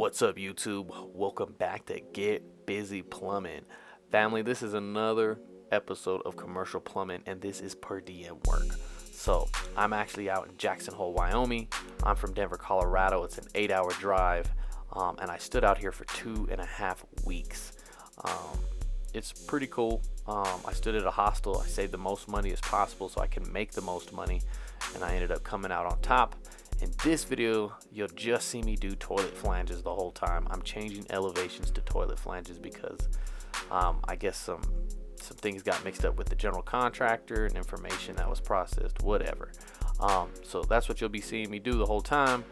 What's up, YouTube? Welcome back to Get Busy Plumbing. Family, this is another episode of Commercial Plumbing, and this is per Diem Work. So, I'm actually out in Jackson Hole, Wyoming. I'm from Denver, Colorado. It's an 8-hour drive, and I stood out here for 2.5 weeks. It's pretty cool. I stood at a hostel. I saved the most money as possible so I can make the most money, and I ended up coming out on top. In this video, you'll just see me do toilet flanges the whole time. I'm changing elevations to toilet flanges because I guess some things got mixed up with the general contractor and information that was processed, whatever. So that's what you'll be seeing me do the whole time.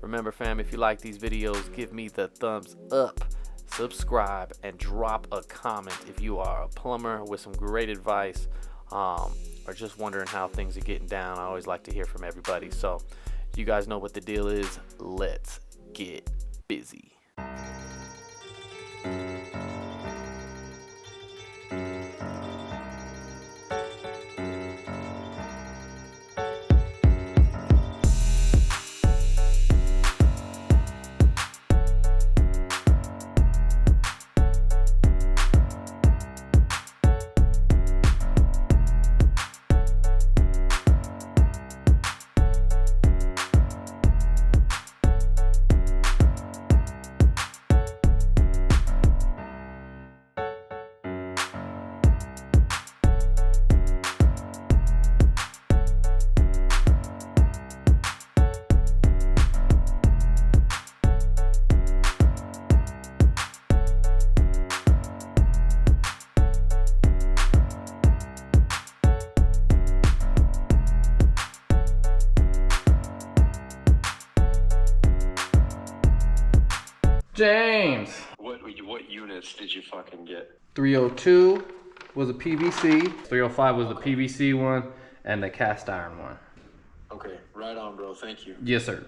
Remember, fam, if you like these videos, give me the thumbs up, subscribe, and drop a comment if you are a plumber with some great advice or just wondering how things are getting down. I always like to hear from everybody. So you guys know what the deal is. Let's get busy. James. What units did you fucking get? 302 was a PVC, 305 was the PVC one, and the cast iron one. Okay, right on, bro. Thank you. Yes, sir.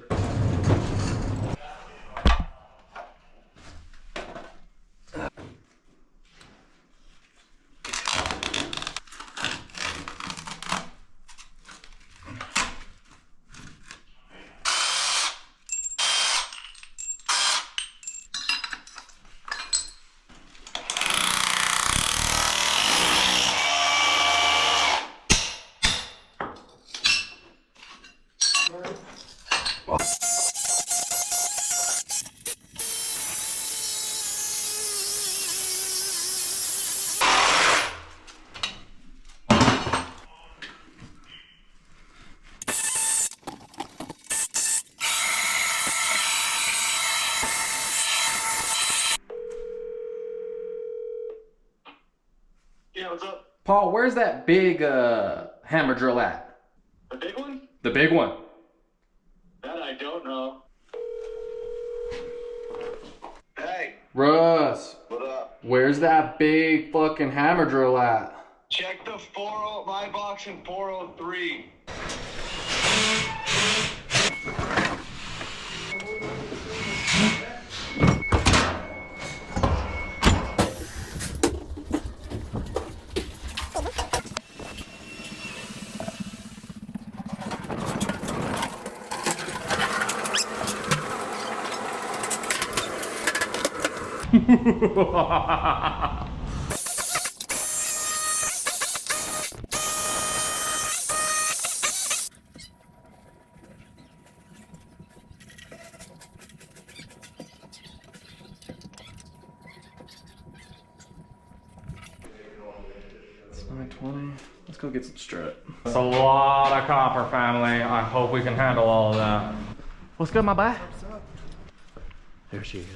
Yeah, what's up? Paul, where's that big hammer drill at? The big one? The big one. That I don't know. Hey. Russ, What up? where's that big fucking hammer drill at? Check the my box in 403. It's 920. Let's go get some strut. That's a lot of copper, family. I hope we can handle all of that. What's good, my boy? There she is.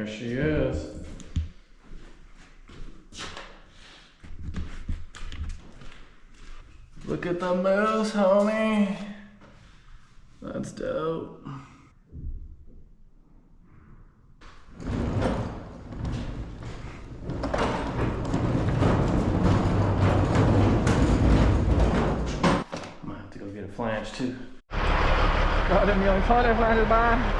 There she is. Look at the moves, homie. That's dope. Might have to go get a flange too. Got them young toilet flanges by.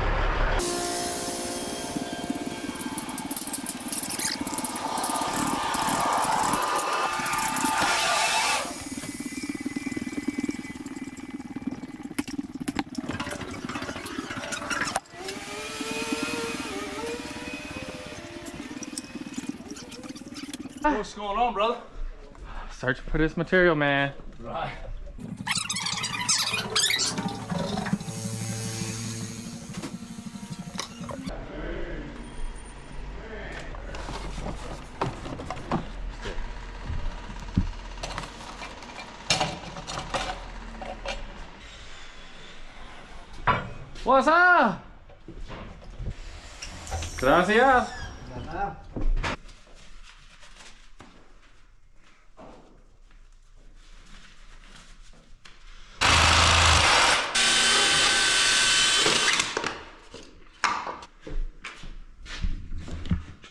What's going on, brother? Searching for this material, man. Right. What's up? Gracias.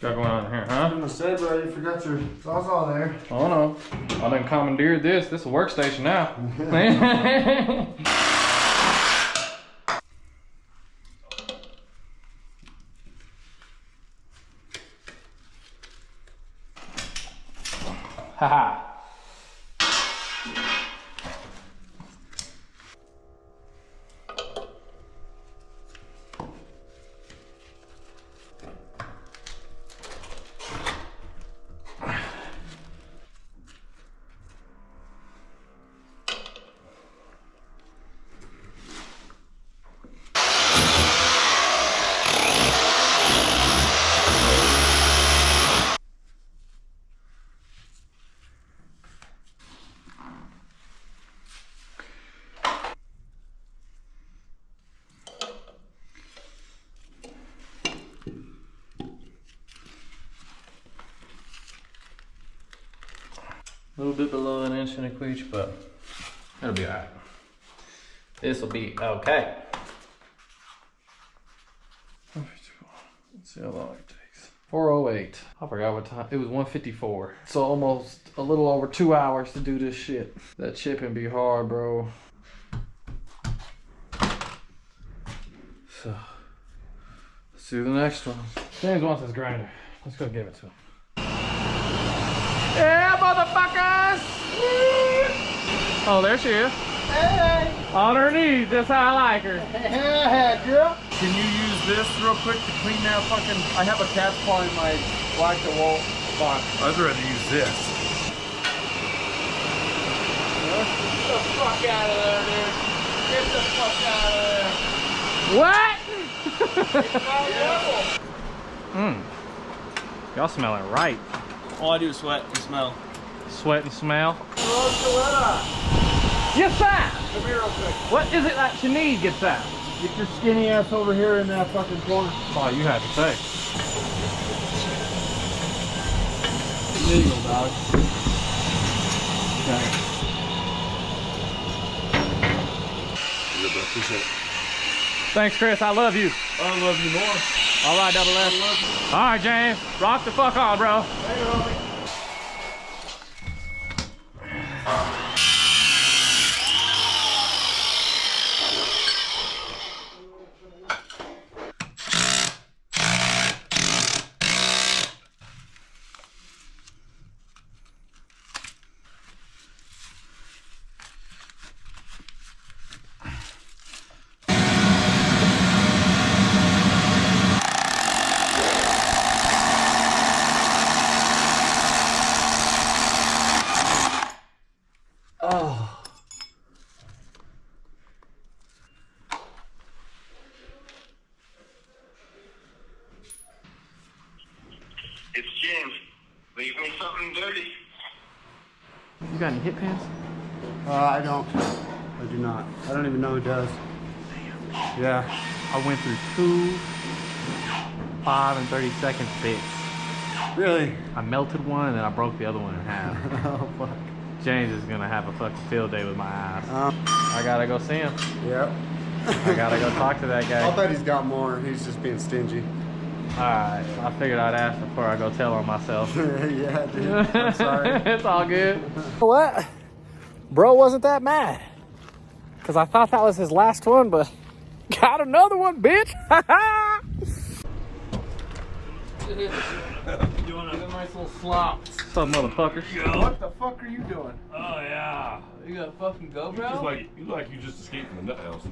Got going on here, huh? I'm gonna say, bro, you forgot your sawzall there. Oh no. I done commandeered this. This is a workstation now. Haha. A little bit below an inch and a queech, but it'll be alright. This will be okay. Let's see how long it takes. 4:08. I forgot what time. It was 1:54. So almost a little over 2 hours to do this shit. That chipping be hard, bro. So let's do the next one. James wants his grinder. Let's go give it to him. Yeah, motherfuckers! Oh, there she is. Hey! On her knees, that's how I like her. Hey, girl! Can you use this real quick to clean that fucking... I have a cat's paw in my black to wall box. I'd rather use this. Get the fuck out of there, dude. Get the fuck out of there. What? Yeah. Y'all smelling right. All I do is sweat and smell. Sweat and smell. Rosetta! Yes, sir! Come here real quick. What is it that you need, get that? Get your skinny ass over here in that fucking corner. That's all you had to say. Illegal, dog. Okay. Thanks, Chris. I love you. I love you more. All right, double F. All right, James. Rock the fuck on, bro. Hey, homie. It's James. Leave me something dirty. You got any hit pins? I don't. I do not. I don't even know who does. Yeah. I went through 2, 5 and 30 seconds bits. Really? I melted one and then I broke the other one in half. Oh, fuck. James is gonna have a fucking field day with my ass. I gotta go see him. Yep. I gotta go talk to that guy. I'll bet he's got more. He's just being stingy. Alright, I figured I'd ask before I go tell on myself. Yeah, dude. I'm sorry. It's all good. What? Bro wasn't that mad. Cause I thought that was his last one, but got another one, bitch. You want a nice little slop. What's up, motherfuckers? What the fuck are you doing? Oh yeah. You got a fucking GoPro? You look like you just escaped from the nut house.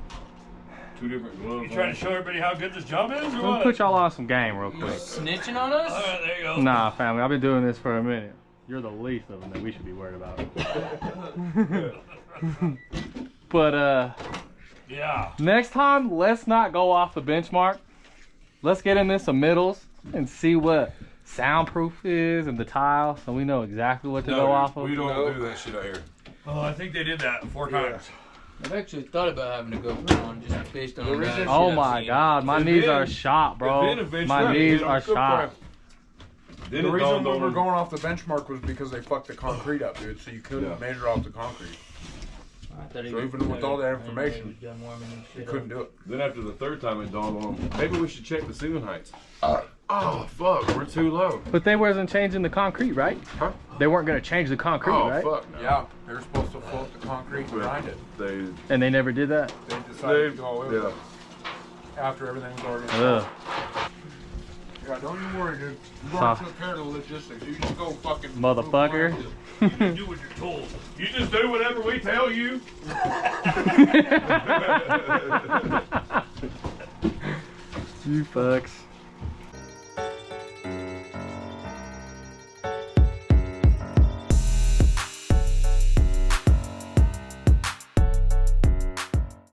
Two different gloves. You trying to show everybody how good this job is, or Let me what? put y'all on some game real quick. Snitching on us? All right, there you go. Nah, family, I've been doing this for a minute. You're the least of them that we should be worried about. But Yeah. next time, let's not go off the benchmark. Let's get into some middles and see what soundproof is and the tile, so we know exactly what to go off of. We don't do that shit out here. Oh, I think they did that 4 times. I've actually thought about having a GoPro on just based on that. Oh my god, my knees been- are shot, bro. it been My eventually, knees it are was good shot. Then The it reason dawned we on were him. going off the benchmark was because they fucked the concrete up, dude. So you couldn't Yeah. measure off the concrete. So even with all that information, you couldn't do it. Then after the third time it dawned on him, maybe we should check the ceiling heights. Oh fuck, we're too low. But they wasn't changing the concrete, right? Huh? They weren't gonna change the concrete, Oh right? fuck. No. Yeah, they were supposed to float the concrete behind it. They And they never did that? They decided to go away with yeah. it after everything was already Ugh. Yeah, don't you worry, dude. You Huh. already took care of the logistics. You just go fucking Motherfucker. You just do what you're told. You just do whatever we tell you. You fucks.